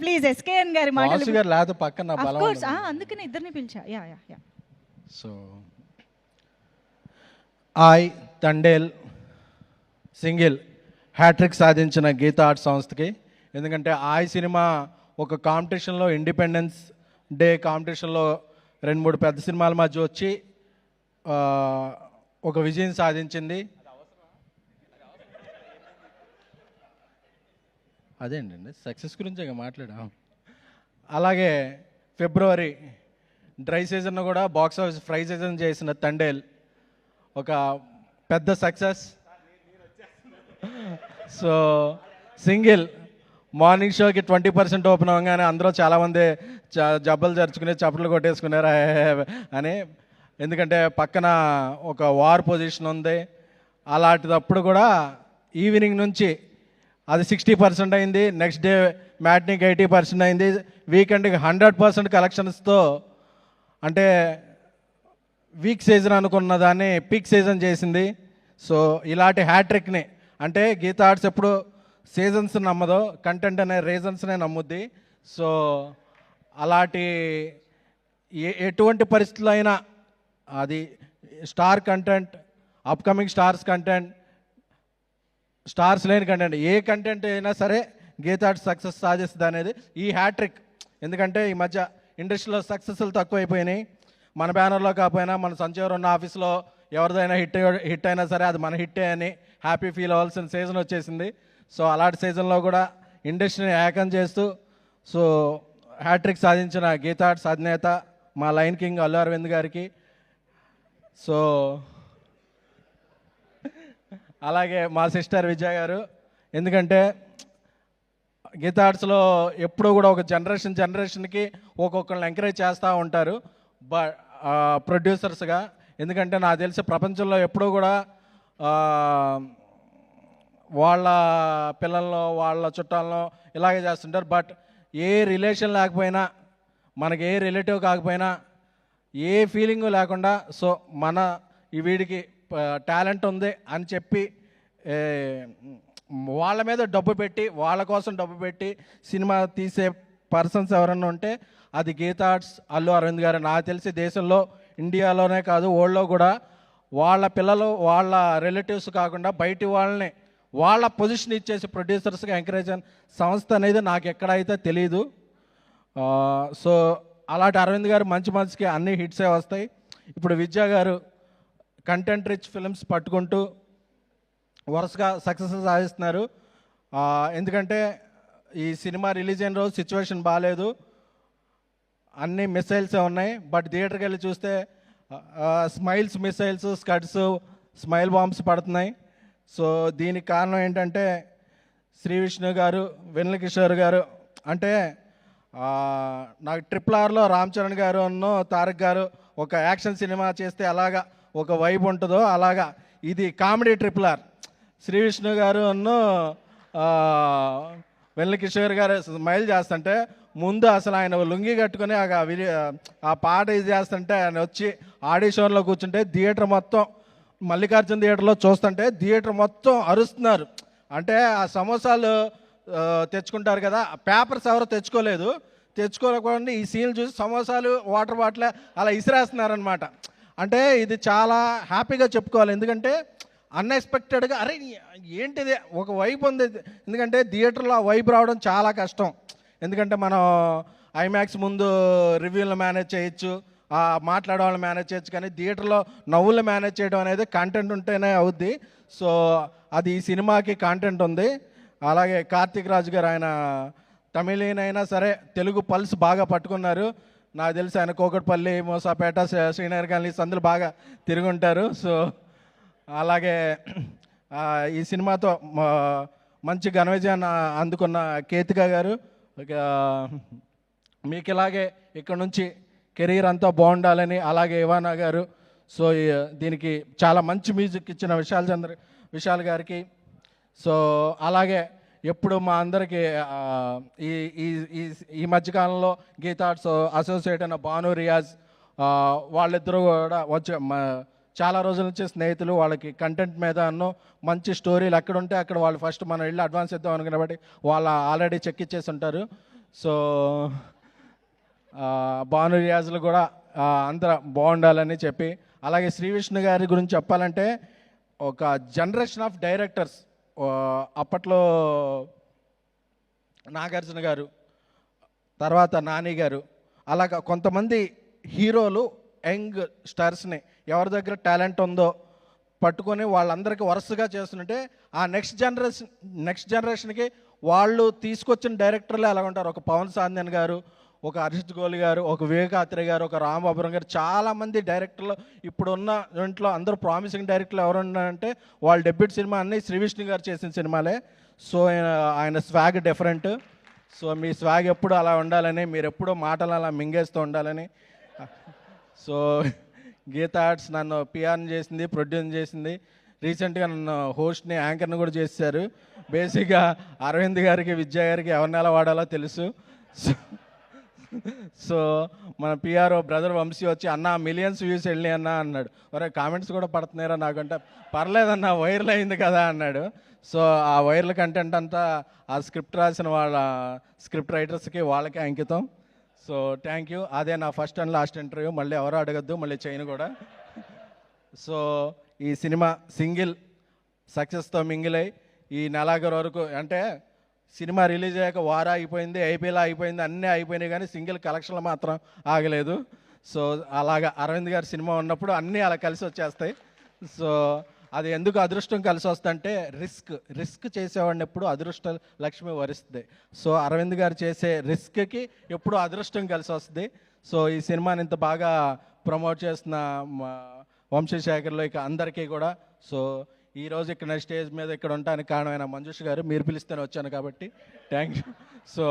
Please SKN గారి మాటలు గారు లేకపోతే పక్కన నా బలం కోర్స్ అందుకనే ఇద్దరిని పిలిచా. Yeah yeah yeah. So Thandel single hattrick సాధించిన గీతా ఆర్ట్స్ సంస్థకి. ఎందుకంటే సినిమా ఒక కాంపిటీషన్లో, ఇండిపెండెన్స్ డే కాంపిటీషన్లో 2-3 పెద్ద సినిమాల మధ్య వచ్చి ఒక విజయం సాధించింది. అదేంటండి సక్సెస్ గురించే మాట్లాడాం. అలాగే ఫిబ్రవరి డ్రై సీజన్ కూడా బాక్స్ ఆఫీస్ ఫ్రై సీజన్ చేసిన తండేల్ ఒక పెద్ద సక్సెస్. సో సింగిల్ మార్నింగ్ షోకి 20% ఓపెన్ అవ్వగానే అందరూ చాలామంది జబ్బలు జరుచుకుని చప్పట్లు కొట్టేసుకున్నారు అని. ఎందుకంటే పక్కన ఒక వార్ పొజిషన్ ఉంది. అలాంటిదప్పుడు కూడా ఈవినింగ్ నుంచి అది 60% అయింది. నెక్స్ట్ డే మ్యాట్నీకి 80% అయింది. వీకెండ్కి 100% కలెక్షన్స్తో, అంటే వీక్ సీజన్ అనుకున్న దాన్ని పీక్ సీజన్ చేసింది. సో ఇలాంటి హ్యాట్రిక్ని, అంటే గీతా ఆర్ట్స్ ఎప్పుడు సీజన్స్ నమ్మదో, కంటెంట్ అనే రీజన్స్నే నమ్ముద్ది. సో అలాంటి ఎటువంటి పరిస్థితుల్లో అయినా అది star content, upcoming stars content, stars లేని కంటెంట్, ఏ కంటెంట్ అయినా సరే గీతా ఆర్ట్స్ సక్సెస్ సాధిస్తుంది అనేది ఈ హ్యాట్రిక్. ఎందుకంటే ఈ మధ్య ఇండస్ట్రీలో సక్సెస్లు తక్కువైపోయినాయి. మన బ్యానర్లో కాకపోయినా మన సంజయ్ ఉన్న ఆఫీస్లో ఎవరిదైనా హిట్ అయినా సరే అది మన హిట్టే అని హ్యాపీ ఫీల్ అవ్వాల్సిన సీజన్ వచ్చేసింది. సో అలాంటి సీజన్లో కూడా ఇండస్ట్రీని ఏకం చేస్తూ సో హ్యాట్రిక్ సాధించిన గీతా ఆర్ట్స్ అధినేత మా లైన్ కింగ్ అల్లు అరవింద్ గారికి, సో అలాగే మా సిస్టర్ విజయ గారు. ఎందుకంటే గీతా ఆర్ట్స్లో ఎప్పుడూ కూడా ఒక జనరేషన్కి ఒక్కొక్కరిని ఎంకరేజ్ చేస్తూ ఉంటారు ప్రొడ్యూసర్స్గా. ఎందుకంటే నాకు తెలిసి ప్రపంచంలో ఎప్పుడూ కూడా వాళ్ళ పిల్లల్లో, వాళ్ళ చుట్టాలను ఇలాగే చేస్తుంటారు. బట్ ఏ రిలేషన్ లేకపోయినా, మనకి ఏ రిలేటివ్ కాకపోయినా, ఏ ఫీలింగు లేకుండా సో మన ఈ వీడికి టాలెంట్ ఉంది అని చెప్పి వాళ్ళ మీద డబ్బు పెట్టి, వాళ్ళ కోసం డబ్బు పెట్టి సినిమా తీసే పర్సన్స్ ఎవరన్నా ఉంటే అది గీతా ఆర్ట్స్ అల్లు అరవింద్ గారు. నాకు తెలిసి దేశంలో, ఇండియాలోనే కాదు వరల్డ్లో కూడా వాళ్ళ పిల్లలు, వాళ్ళ రిలేటివ్స్ కాకుండా బయటి వాళ్ళని వాళ్ళ పొజిషన్ ఇచ్చేసి ప్రొడ్యూసర్స్గా ఎంకరేజ్ అయిన సంస్థ అనేది నాకు ఎక్కడైతే తెలీదు. సో అలాంటి అరవింద్ గారు మంచికి అన్ని హిట్సే వస్తాయి. ఇప్పుడు విద్యా గారు కంటెంట్ రిచ్ ఫిల్మ్స్ పట్టుకుంటూ వరుసగా సక్సెస్ సాధిస్తున్నారు. ఎందుకంటే ఈ సినిమా రిలీజ్ అయిన రోజు సిచ్యువేషన్ బాగాలేదు, అన్ని మిసైల్సే ఉన్నాయి. బట్ థియేటర్కి వెళ్ళి చూస్తే స్మైల్స్ మిసైల్స్, స్కడ్స్, స్మైల్ బాంబ్స్ పడుతున్నాయి. సో దీనికి కారణం ఏంటంటే శ్రీ విష్ణు గారు, వెన్నెల కిషోర్ గారు. అంటే నాకు RRRలో రామ్ చరణ్ గారు అన్నో తారక్ గారు ఒక యాక్షన్ సినిమా చేస్తే అలాగా ఒక వైబ్ ఉంటుందో అలాగా ఇది కామెడీ RRR. శ్రీ విష్ణు గారు అన్నో వెన్నెల కిషోర్ గారు స్మైల్ చేస్తుంటే ముందు అసలు ఆయన లుంగి కట్టుకొని ఆ పాట ఇది చేస్తుంటే ఆయన వచ్చి ఆడిషన్లో కూర్చుంటే థియేటర్ మొత్తం, మల్లికార్జున థియేటర్లో చూస్తుంటే థియేటర్ మొత్తం అరుస్తున్నారు. అంటే ఆ సమోసాలు తెచ్చుకుంటారు కదా, పేపర్స్ ఎవరో తెచ్చుకోలేకుండా ఈ సీన్లు చూసి సమోసాలు, వాటర్ బాటిల్ అలా ఇసిరేస్తున్నారనమాట. అంటే ఇది చాలా హ్యాపీగా చెప్పుకోవాలి. ఎందుకంటే అన్ఎక్స్పెక్టెడ్గా అరే ఏంటిది ఒక వైబ్ ఉంది. ఎందుకంటే థియేటర్లో ఆ వైబ్ రావడం చాలా కష్టం. ఎందుకంటే మనం ఐమాక్స్ ముందు రివ్యూలు మేనేజ్ చేయొచ్చు, మాట్లాడే వాళ్ళు మేనేజ్ చేయొచ్చు, కానీ థియేటర్లో నవ్వులు మేనేజ్ చేయడం అనేది కంటెంట్ ఉంటేనే అవుద్ది. సో అది ఈ సినిమాకి కంటెంట్ ఉంది. అలాగే కార్తీక్ రాజు గారు, ఆయన తమిళీన్ అయినా సరే తెలుగు పల్స్ బాగా పట్టుకున్నారు. నాకు తెలిసి ఆయన కోకట్పల్లి, మోసాపేట, శ్రీనగర్ కాలనీ సందులు బాగా తిరుగుంటారు. సో అలాగే ఈ సినిమాతో మంచి ఘన విజయాన్ని అందుకున్న కేతిక గారు, మీకు ఇలాగే ఇక్కడ నుంచి కెరీర్ అంతా బాగుండాలని. అలాగే ఇవానా గారు. సో దీనికి చాలా మంచి మ్యూజిక్ ఇచ్చిన విశాల్ గారికి. సో అలాగే ఎప్పుడు మా అందరికీ ఈ మధ్యకాలంలో గీతా ఆర్ట్స్ అసోసియేట్ అయిన భాను రియాజ్, వాళ్ళిద్దరూ కూడా చాలా రోజుల నుంచి స్నేహితులు. వాళ్ళకి కంటెంట్ మీద మంచి స్టోరీలు ఎక్కడ ఉంటే అక్కడ వాళ్ళు ఫస్ట్ మనం వెళ్ళి అడ్వాన్స్ ఇద్దాం అనుకున్న బట్టి వాళ్ళు ఆల్రెడీ చెక్ ఇచ్చేసి ఉంటారు. సో భాను రియాజులు కూడా అందరూ బాగుండాలని చెప్పి, అలాగే శ్రీ విష్ణు గారి గురించి చెప్పాలంటే ఒక జనరేషన్ ఆఫ్ డైరెక్టర్స్ అప్పట్లో నాగార్జున గారు, తర్వాత నాని గారు, అలాగా కొంతమంది హీరోలు యంగ్ స్టార్స్ని ఎవరి దగ్గర టాలెంట్ ఉందో పట్టుకొని వాళ్ళందరికీ వరుసగా చేస్తుంటే ఆ నెక్స్ట్ జనరేషన్కి వాళ్ళు తీసుకొచ్చిన డైరెక్టర్లే అలా ఉంటారు. ఒక పవన్ సాందన్ గారు, ఒక హర్షిత్ గోలి గారు, ఒక వివేకాత్రి గారు, ఒక రాంబాబురం గారు, చాలామంది డైరెక్టర్లు ఇప్పుడున్న దాంట్లో అందరూ ప్రామిసింగ్ డైరెక్టర్లు ఎవరు ఉన్నారంటే వాళ్ళ డెబ్యూట్ సినిమా అన్నీ శ్రీ విష్ణు గారు చేసిన సినిమాలే. సో ఆయన స్వాగ్ డిఫరెంట్. సో మీ స్వాగ్ ఎప్పుడు అలా ఉండాలని, మీరు ఎప్పుడూ మాటలు అలా మింగేస్తూ ఉండాలని. సో గీతా ఆర్ట్స్ నన్ను పిఆర్ని చేసింది, ప్రొడ్యూస్ చేసింది, రీసెంట్గా నన్ను హోస్ట్ని, యాంకర్ని కూడా చేశారు. బేసిక్గా అరవింద్ గారికి, విద్యా గారికి ఎవరిని ఎలా వాడాలో తెలుసు. సో మన పిఆర్ బ్రదర్ వంశీ వచ్చి అన్న మిలియన్స్ వ్యూస్ వెళ్ళి అన్న అన్నాడు. మరి కామెంట్స్ కూడా పడుతున్నారా నాకంటే, పర్లేదన్న వైరల్ అయింది కదా అన్నాడు. సో ఆ వైరల్ కంటెంట్ అంతా ఆ స్క్రిప్ట్ రాసిన వాళ్ళ స్క్రిప్ట్ రైటర్స్కి వాళ్ళకే అంకితం. So thank you. అదే నా ఫస్ట్ అండ్ లాస్ట్ ఇంటర్వ్యూ, మళ్ళీ ఎవరు అడగద్దు, మళ్ళీ చేయను కూడా. సో ఈ సినిమా సింగిల్ సక్సెస్తో మింగిల్ అయ్యి ఈ నెలాఖరు వరకు, అంటే సినిమా రిలీజ్ అయ్యాక వారా అయిపోయింది, ఐపీఎల్ అయిపోయింది, అన్నీ అయిపోయినాయి, కానీ సింగిల్ కలెక్షన్లు మాత్రం ఆగలేదు. సో అలాగా అరవింద్ గారి సినిమా ఉన్నప్పుడు అన్నీ అలా కలిసి వచ్చేస్తాయి. సో అది ఎందుకు అదృష్టం కలిసి వస్తుందంటే రిస్క్ చేసేవాడిని ఎప్పుడు అదృష్ట లక్ష్మి వరిస్తుంది. సో అరవింద్ గారు చేసే రిస్క్కి ఎప్పుడు అదృష్టం కలిసి వస్తుంది. సో ఈ సినిమాని ఇంత బాగా ప్రమోట్ చేస్తున్న వంశీశేఖర్లో ఇక అందరికీ కూడా, సో ఈరోజు ఇక్కడ స్టేజ్ మీద ఇక్కడ ఉండడానికి కారణమైన మంజుష్ గారు, మీరు పిలిస్తేనే వచ్చాను కాబట్టి థ్యాంక్ యూ. సో